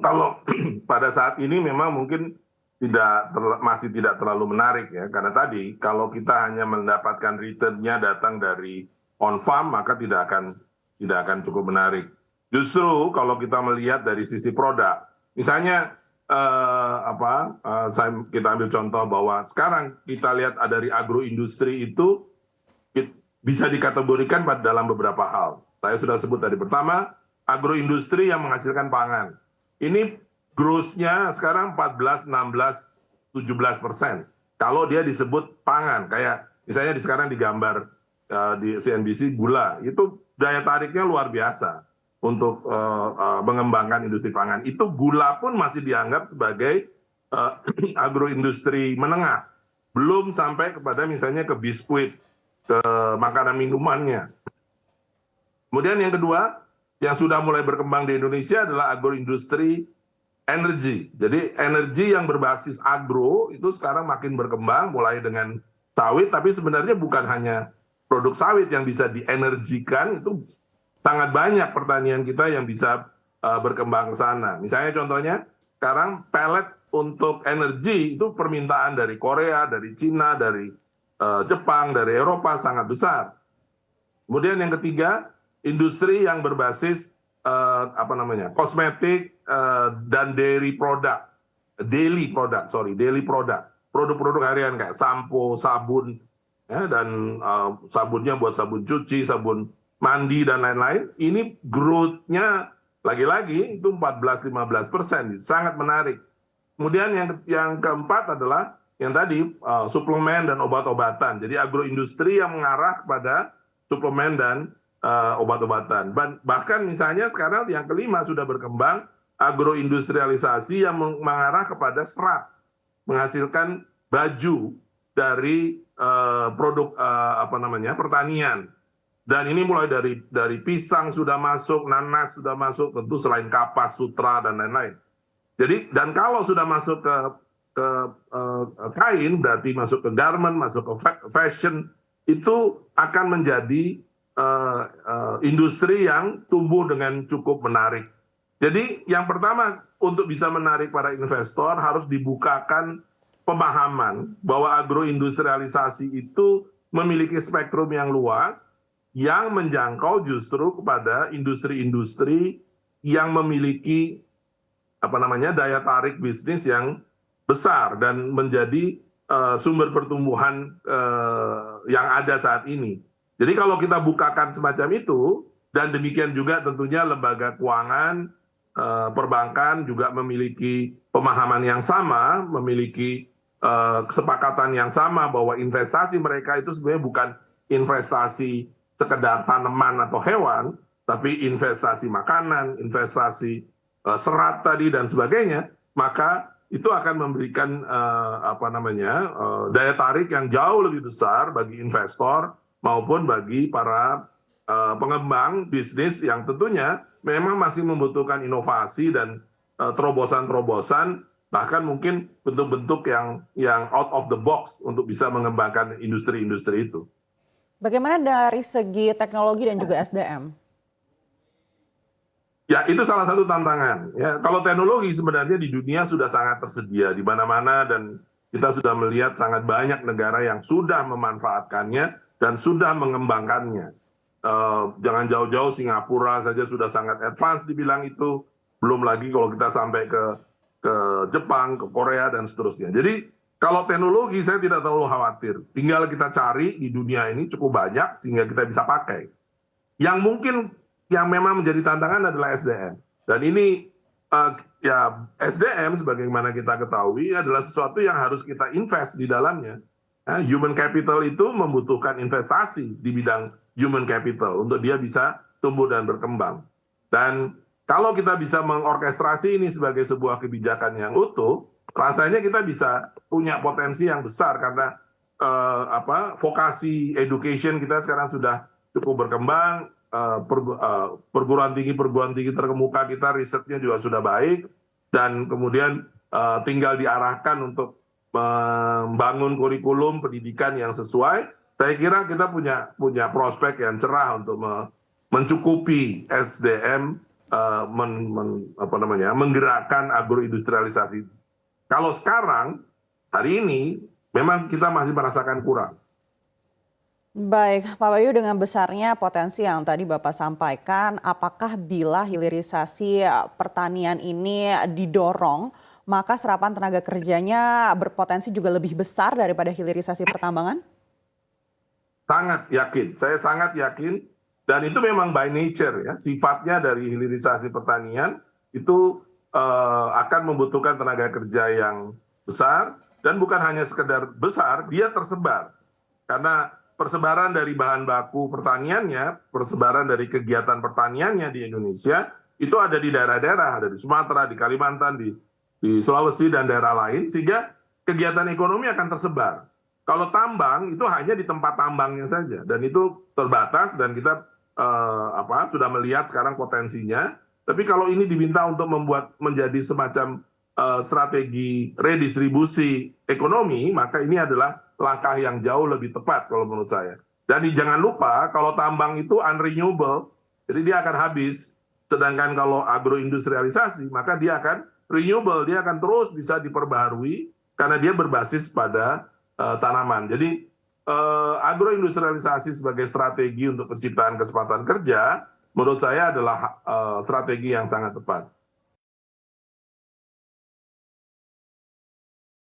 kalau pada saat ini memang mungkin masih tidak terlalu menarik ya, karena tadi kalau kita hanya mendapatkan return-nya datang dari on farm maka tidak akan cukup menarik. Justru kalau kita melihat dari sisi produk, misalnya kita ambil contoh bahwa sekarang kita lihat dari agroindustri itu bisa dikategorikan dalam beberapa hal. Saya sudah sebut tadi. Pertama, agroindustri yang menghasilkan pangan. Ini growth-nya sekarang 14, 16, 17%. Kalau dia disebut pangan, kayak misalnya sekarang digambar di CNBC gula, itu daya tariknya luar biasa untuk mengembangkan industri pangan. Itu gula pun masih dianggap sebagai agroindustri menengah. Belum sampai kepada misalnya ke biskuit, ke makanan minumannya. Kemudian yang kedua, yang sudah mulai berkembang di Indonesia adalah agroindustri energi. Jadi energi yang berbasis agro itu sekarang makin berkembang, mulai dengan sawit, tapi sebenarnya bukan hanya produk sawit yang bisa dienergikan, itu sangat banyak pertanian kita yang bisa berkembang ke sana. Misalnya contohnya, sekarang pellet untuk energi itu permintaan dari Korea, dari Cina, dari Jepang, dari Eropa sangat besar. Kemudian yang ketiga, industri yang berbasis kosmetik dan daily product, produk-produk harian kayak sampo, sabun, ya, dan sabunnya buat sabun cuci, sabun mandi dan lain-lain. Ini growth-nya lagi-lagi itu 14-15%, sangat menarik. Kemudian yang keempat adalah yang tadi suplemen dan obat-obatan. Jadi agroindustri yang mengarah kepada suplemen dan obat-obatan. Bahkan misalnya sekarang yang kelima sudah berkembang agroindustrialisasi yang mengarah kepada serat, menghasilkan baju dari produk pertanian. Dan ini mulai dari pisang sudah masuk, nanas sudah masuk, tentu selain kapas, sutra dan lain-lain. Jadi dan kalau sudah masuk ke kain, berarti masuk ke garment, masuk ke fashion, itu akan menjadi industri yang tumbuh dengan cukup menarik. Jadi yang pertama untuk bisa menarik para investor harus dibukakan pemahaman bahwa agroindustrialisasi itu memiliki spektrum yang luas yang menjangkau justru kepada industri-industri yang memiliki daya tarik bisnis yang besar dan menjadi sumber pertumbuhan yang ada saat ini. Jadi kalau kita bukakan semacam itu, dan demikian juga tentunya lembaga keuangan, perbankan juga memiliki pemahaman yang sama, memiliki kesepakatan yang sama bahwa investasi mereka itu sebenarnya bukan investasi sekedar tanaman atau hewan, tapi investasi makanan, investasi serat tadi dan sebagainya, maka itu akan memberikan daya tarik yang jauh lebih besar bagi investor maupun bagi para pengembang bisnis yang tentunya memang masih membutuhkan inovasi dan terobosan-terobosan, bahkan mungkin bentuk-bentuk yang out of the box untuk bisa mengembangkan industri-industri itu. Bagaimana dari segi teknologi dan juga SDM? Ya, itu salah satu tantangan. Ya, kalau teknologi sebenarnya di dunia sudah sangat tersedia di mana-mana dan kita sudah melihat sangat banyak negara yang sudah memanfaatkannya dan sudah mengembangkannya. Jangan jauh-jauh, Singapura saja sudah sangat advance dibilang itu. Belum lagi kalau kita sampai ke Jepang, ke Korea, dan seterusnya. Jadi kalau teknologi saya tidak terlalu khawatir. Tinggal kita cari di dunia ini cukup banyak sehingga kita bisa pakai. Yang mungkin yang memang menjadi tantangan adalah SDM. Dan ini SDM sebagaimana kita ketahui adalah sesuatu yang harus kita invest di dalamnya. Human capital itu membutuhkan investasi di bidang human capital untuk dia bisa tumbuh dan berkembang. Dan kalau kita bisa mengorkestrasi ini sebagai sebuah kebijakan yang utuh, rasanya kita bisa punya potensi yang besar karena vokasi education kita sekarang sudah cukup berkembang, perguruan tinggi terkemuka kita risetnya juga sudah baik, dan kemudian tinggal diarahkan untuk membangun kurikulum pendidikan yang sesuai. Saya kira kita punya prospek yang cerah untuk mencukupi SDM menggerakkan agroindustrialisasi. Kalau sekarang, hari ini, memang kita masih merasakan kurang. Baik, Pak Bayu, dengan besarnya potensi yang tadi Bapak sampaikan, apakah bila hilirisasi pertanian ini didorong, maka serapan tenaga kerjanya berpotensi juga lebih besar daripada hilirisasi pertambangan? Sangat yakin, saya sangat yakin, dan itu memang by nature ya, sifatnya dari hilirisasi pertanian itu akan membutuhkan tenaga kerja yang besar, dan bukan hanya sekedar besar, dia tersebar. Karena persebaran dari bahan baku pertaniannya, persebaran dari kegiatan pertaniannya di Indonesia, itu ada di daerah-daerah, ada di Sumatera, di Kalimantan, di Sulawesi, dan daerah lain, sehingga kegiatan ekonomi akan tersebar. Kalau tambang itu hanya di tempat tambangnya saja, dan itu terbatas, dan kita sudah melihat sekarang potensinya. Tapi kalau ini diminta untuk membuat menjadi semacam strategi redistribusi ekonomi, maka ini adalah langkah yang jauh lebih tepat kalau menurut saya. Dan jangan lupa kalau tambang itu unrenewable, jadi dia akan habis. Sedangkan kalau agroindustrialisasi, maka dia akan renewable, dia akan terus bisa diperbaharui karena dia berbasis pada tanaman. Jadi agroindustrialisasi sebagai strategi untuk penciptaan kesempatan kerja, menurut saya adalah strategi yang sangat tepat.